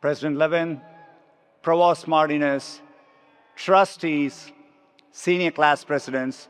President Levin, Provost Martinez, trustees, senior class presidents,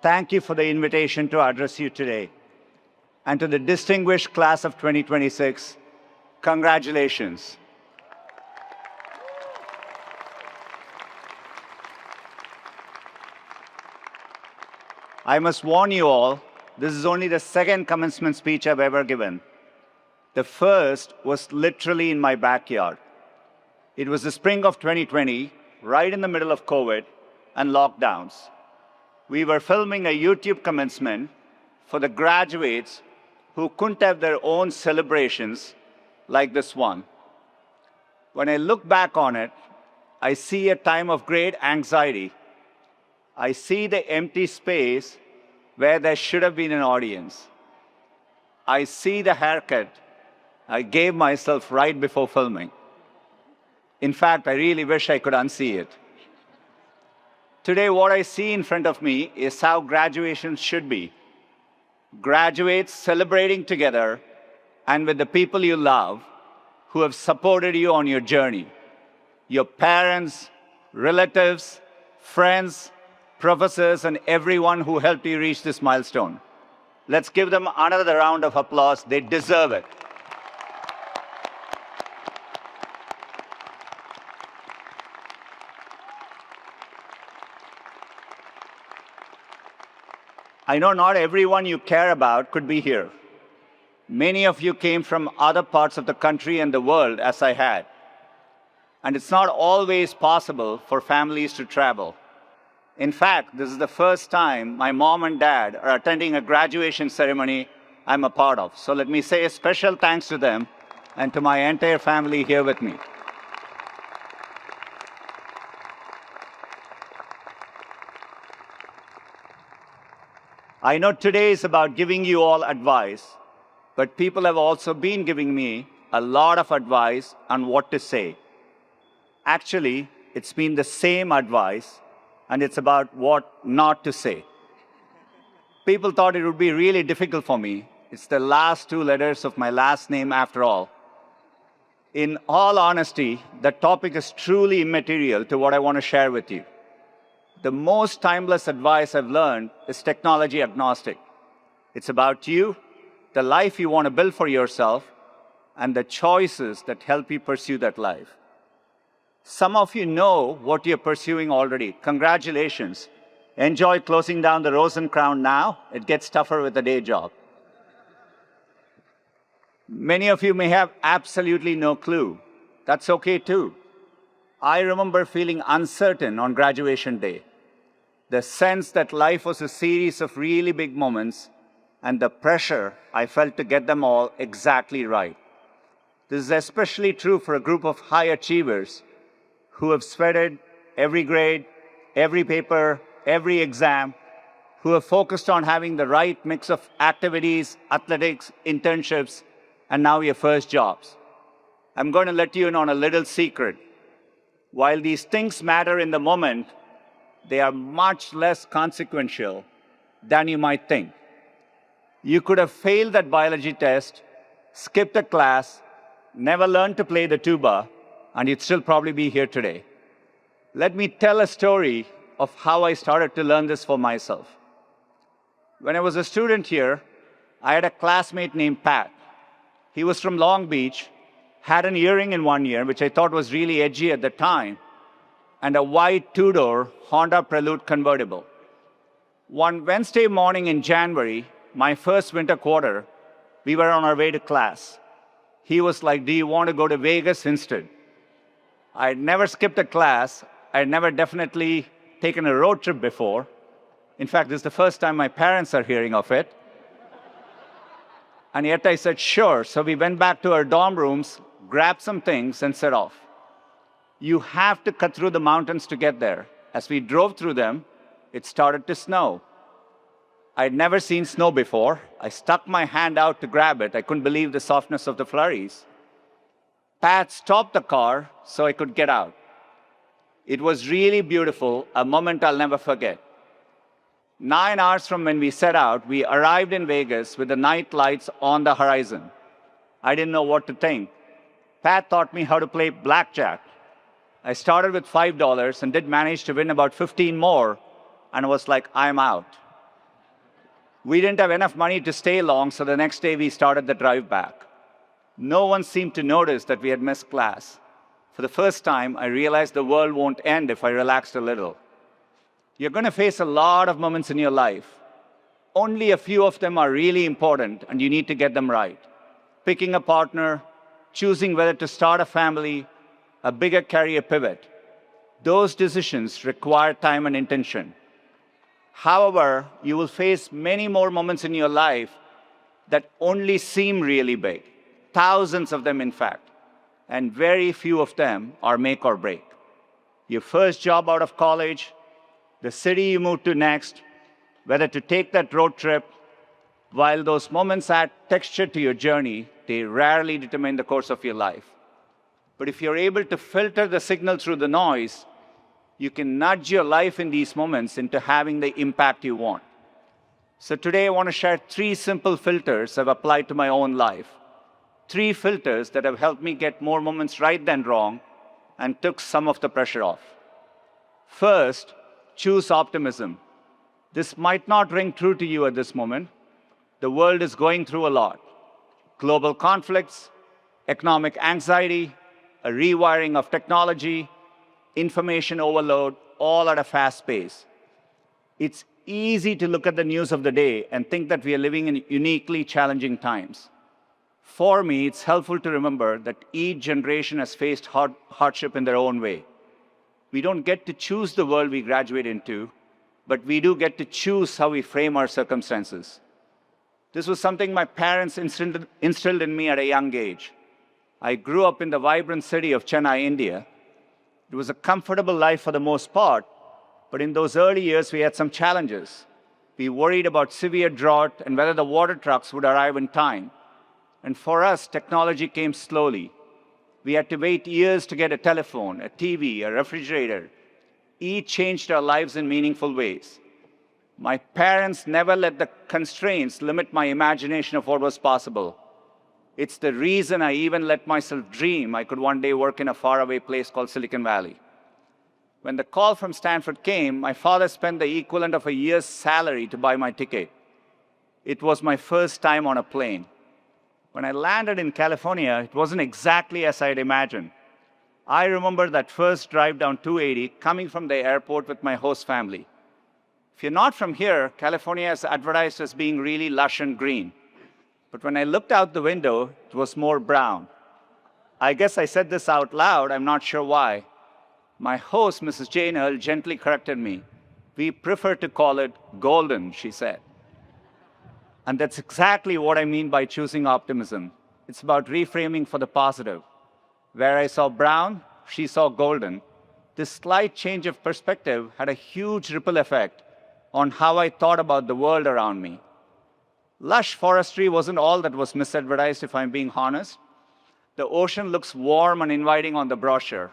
thank you for the invitation to address you today. And to the distinguished class of 2026, congratulations. I must warn you all, this is only the second commencement speech I've ever given. The first was literally in my backyard. It was the spring of 2020, right in the middle of COVID and lockdowns. We were filming a YouTube commencement for the graduates who couldn't have their own celebrations like this one. When I look back on it, I see a time of great anxiety. I see the empty space where there should have been an audience. I see the haircut I gave myself right before filming. In fact, I really wish I could unsee it. Today, what I see in front of me is how graduation should be. Graduates celebrating together and with the people you love who have supported you on your journey. Your parents, relatives, friends, professors, and everyone who helped you reach this milestone. Let's give them another round of applause. They deserve it. I know not everyone you care about could be here. Many of you came from other parts of the country and the world, as I had. And it's not always possible for families to travel. In fact, this is the first time my mom and dad are attending a graduation ceremony I'm a part of. So let me say a special thanks to them and to my entire family here with me. I know today is about giving you all advice, but people have also been giving me a lot of advice on what to say. Actually, it's been the same advice, and it's about what not to say. People thought it would be really difficult for me. It's the last two letters of my last name after all. In all honesty, the topic is truly immaterial to what I want to share with you. The most timeless advice I've learned is technology agnostic. It's about you, the life you want to build for yourself, and the choices that help you pursue that life. Some of you know what you're pursuing already. Congratulations. Enjoy closing down the Rose and Crown now. It gets tougher with a day job. Many of you may have absolutely no clue. That's okay too. I remember feeling uncertain on graduation day. The sense that life was a series of really big moments and the pressure I felt to get them all exactly right. This is especially true for a group of high achievers who have sweated every grade, every paper, every exam, who have focused on having the right mix of activities, athletics, internships, and now your first jobs. I'm going to let you in on a little secret. While these things matter in the moment, they are much less consequential than you might think. You could have failed that biology test, skipped a class, never learned to play the tuba, and you'd still probably be here today. Let me tell a story of how I started to learn this for myself. When I was a student here, I had a classmate named Pat. He was from Long Beach, had an earring in one ear, which I thought was really edgy at the time, and a white two-door Honda Prelude convertible. One Wednesday morning in January, my first winter quarter, we were on our way to class. He was like, "Do you want to go to Vegas instead?" I had never skipped a class. I had never definitely taken a road trip before. In fact, this is the first time my parents are hearing of it. And yet I said, sure. So we went back to our dorm rooms, grabbed some things, and set off. You have to cut through the mountains to get there. As we drove through them, it started to snow. I'd never seen snow before. I stuck my hand out to grab it. I couldn't believe the softness of the flurries. Pat stopped the car so I could get out. It was really beautiful, a moment I'll never forget. 9 hours from when we set out, we arrived in Vegas with the night lights on the horizon. I didn't know what to think. Pat taught me how to play blackjack. I started with $5 and did manage to win about 15 more, and was like, I'm out. We didn't have enough money to stay long, so the next day we started the drive back. No one seemed to notice that we had missed class. For the first time, I realized the world won't end if I relaxed a little. You're going to face a lot of moments in your life. Only a few of them are really important, and you need to get them right. Picking a partner, choosing whether to start a family, a bigger career pivot. Those decisions require time and intention. However, you will face many more moments in your life that only seem really big. Thousands of them, in fact. And very few of them are make or break. Your first job out of college, the city you move to next, whether to take that road trip. While those moments add texture to your journey, they rarely determine the course of your life. But if you're able to filter the signal through the noise, you can nudge your life in these moments into having the impact you want. So today I want to share 3 simple filters I've applied to my own life. 3 filters that have helped me get more moments right than wrong and took some of the pressure off. First, choose optimism. This might not ring true to you at this moment. The world is going through a lot. Global conflicts, economic anxiety, a rewiring of technology, information overload, all at a fast pace. It's easy to look at the news of the day and think that we are living in uniquely challenging times. For me, it's helpful to remember that each generation has faced hardship in their own way. We don't get to choose the world we graduate into, but we do get to choose how we frame our circumstances. This was something my parents instilled in me at a young age. I grew up in the vibrant city of Chennai, India. It was a comfortable life for the most part, but in those early years, we had some challenges. We worried about severe drought and whether the water trucks would arrive in time. And for us, technology came slowly. We had to wait years to get a telephone, a TV, a refrigerator. Each changed our lives in meaningful ways. My parents never let the constraints limit my imagination of what was possible. It's the reason I even let myself dream I could one day work in a faraway place called Silicon Valley. When the call from Stanford came, my father spent the equivalent of a year's salary to buy my ticket. It was my first time on a plane. When I landed in California, it wasn't exactly as I'd imagined. I remember that first drive down 280 coming from the airport with my host family. If you're not from here, California is advertised as being really lush and green. But when I looked out the window, it was more brown. I guess I said this out loud, I'm not sure why. My host, Mrs. Jane Earl, gently corrected me. We prefer to call it golden, she said. And that's exactly what I mean by choosing optimism. It's about reframing for the positive. Where I saw brown, she saw golden. This slight change of perspective had a huge ripple effect on how I thought about the world around me. Lush forestry wasn't all that was misadvertised, if I'm being honest. The ocean looks warm and inviting on the brochure.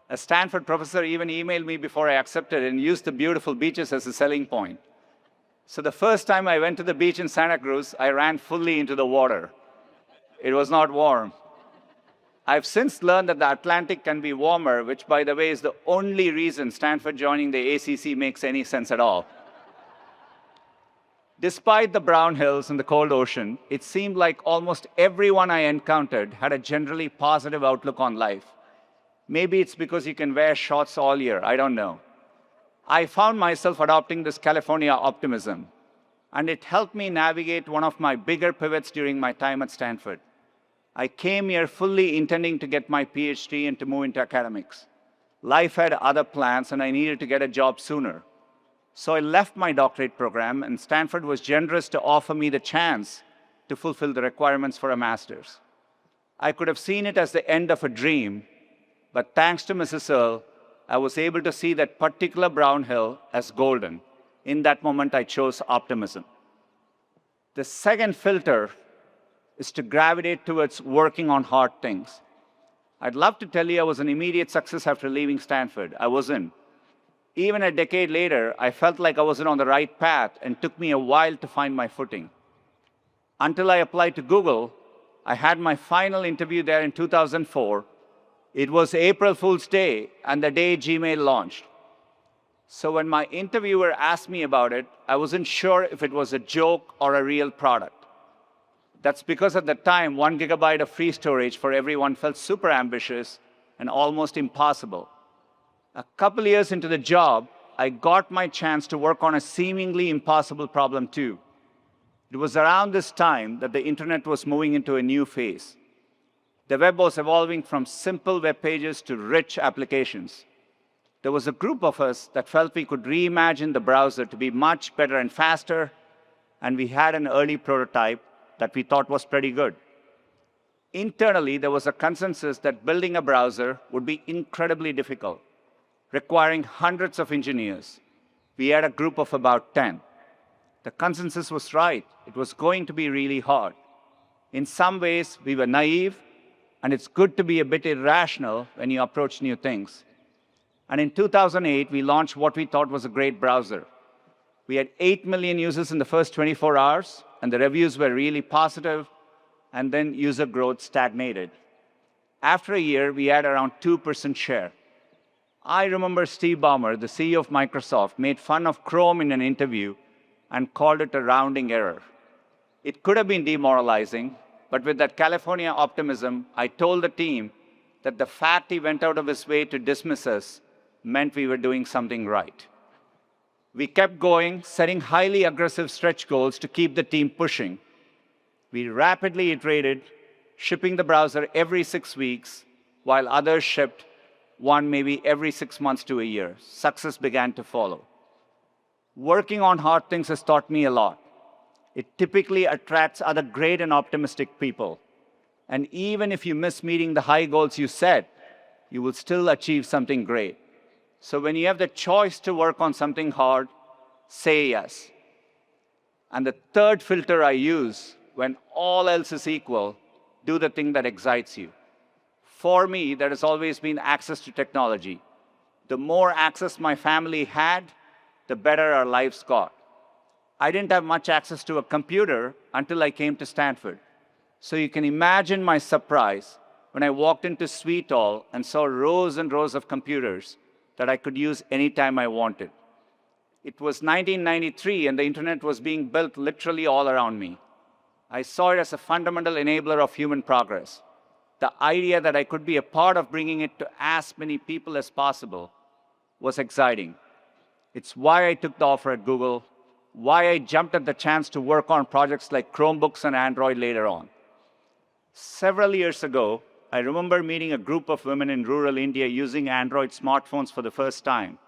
A Stanford professor even emailed me before I accepted and used the beautiful beaches as a selling point. So the first time I went to the beach in Santa Cruz, I ran fully into the water. It was not warm. I've since learned that the Atlantic can be warmer, which, by the way, is the only reason Stanford joining the ACC makes any sense at all. Despite the brown hills and the cold ocean, it seemed like almost everyone I encountered had a generally positive outlook on life. Maybe it's because you can wear shorts all year, I don't know. I found myself adopting this California optimism, and it helped me navigate one of my bigger pivots during my time at Stanford. I came here fully intending to get my PhD and to move into academics. Life had other plans, and I needed to get a job sooner. So I left my doctorate program, and Stanford was generous to offer me the chance to fulfill the requirements for a master's. I could have seen it as the end of a dream, but thanks to Mrs. Earl, I was able to see that particular brown hill as golden. In that moment, I chose optimism. The second filter is to gravitate towards working on hard things. I'd love to tell you I was an immediate success after leaving Stanford. I wasn't. Even a decade later, I felt like I wasn't on the right path and took me a while to find my footing. Until I applied to Google, I had my final interview there in 2004. It was April Fool's Day and the day Gmail launched. So when my interviewer asked me about it, I wasn't sure if it was a joke or a real product. That's because at the time, 1 gigabyte of free storage for everyone felt super ambitious and almost impossible. A couple years into the job, I got my chance to work on a seemingly impossible problem too. It was around this time that the internet was moving into a new phase. The web was evolving from simple web pages to rich applications. There was a group of us that felt we could reimagine the browser to be much better and faster, and we had an early prototype that we thought was pretty good. Internally, there was a consensus that building a browser would be incredibly difficult, requiring hundreds of engineers. We had a group of about 10. The consensus was right. It was going to be really hard. In some ways, we were naive, and it's good to be a bit irrational when you approach new things. And in 2008, we launched what we thought was a great browser. We had 8 million users in the first 24 hours, and the reviews were really positive, and then user growth stagnated. After a year, we had around 2% share. I remember Steve Ballmer, the CEO of Microsoft, made fun of Chrome in an interview and called it a rounding error. It could have been demoralizing, but with that California optimism, I told the team that the fact he went out of his way to dismiss us meant we were doing something right. We kept going, setting highly aggressive stretch goals to keep the team pushing. We rapidly iterated, shipping the browser every 6 weeks, while others shipped one maybe every 6 months to a year. Success began to follow. Working on hard things has taught me a lot. It typically attracts other great and optimistic people. And even if you miss meeting the high goals you set, you will still achieve something great. So when you have the choice to work on something hard, say yes. And the third filter I use, when all else is equal, do the thing that excites you. For me, there has always been access to technology. The more access my family had, the better our lives got. I didn't have much access to a computer until I came to Stanford. So you can imagine my surprise when I walked into Suite Hall and saw rows and rows of computers that I could use anytime I wanted. It was 1993, and the internet was being built literally all around me. I saw it as a fundamental enabler of human progress. The idea that I could be a part of bringing it to as many people as possible was exciting. It's why I took the offer at Google, why I jumped at the chance to work on projects like Chromebooks and Android later on. Several years ago, I remember meeting a group of women in rural India using Android smartphones for the first time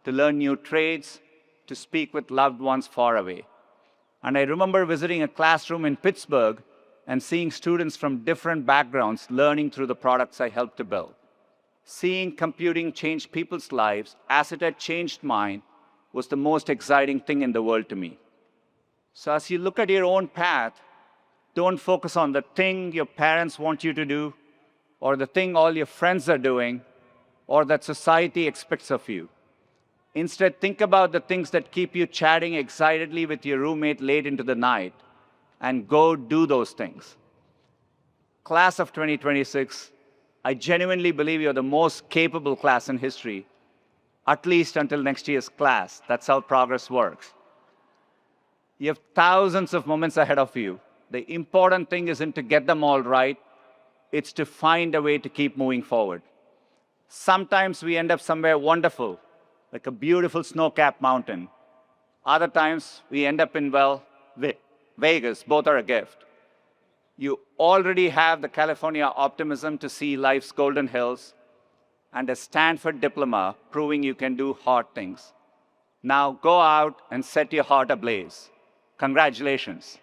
to learn new trades, to speak with loved ones far away. And I remember visiting a classroom in Pittsburgh and seeing students from different backgrounds learning through the products I helped to build. Seeing computing change people's lives as it had changed mine was the most exciting thing in the world to me. So as you look at your own path, don't focus on the thing your parents want you to do, or the thing all your friends are doing, or that society expects of you. Instead, think about the things that keep you chatting excitedly with your roommate late into the night, and go do those things. Class of 2026, I genuinely believe you're the most capable class in history, at least until next year's class. That's how progress works. You have thousands of moments ahead of you. The important thing isn't to get them all right, it's to find a way to keep moving forward. Sometimes we end up somewhere wonderful, like a beautiful snow-capped mountain. Other times we end up in, well, Vegas. Both are a gift. You already have the California optimism to see life's golden hills and a Stanford diploma proving you can do hard things. Now go out and set your heart ablaze. Congratulations.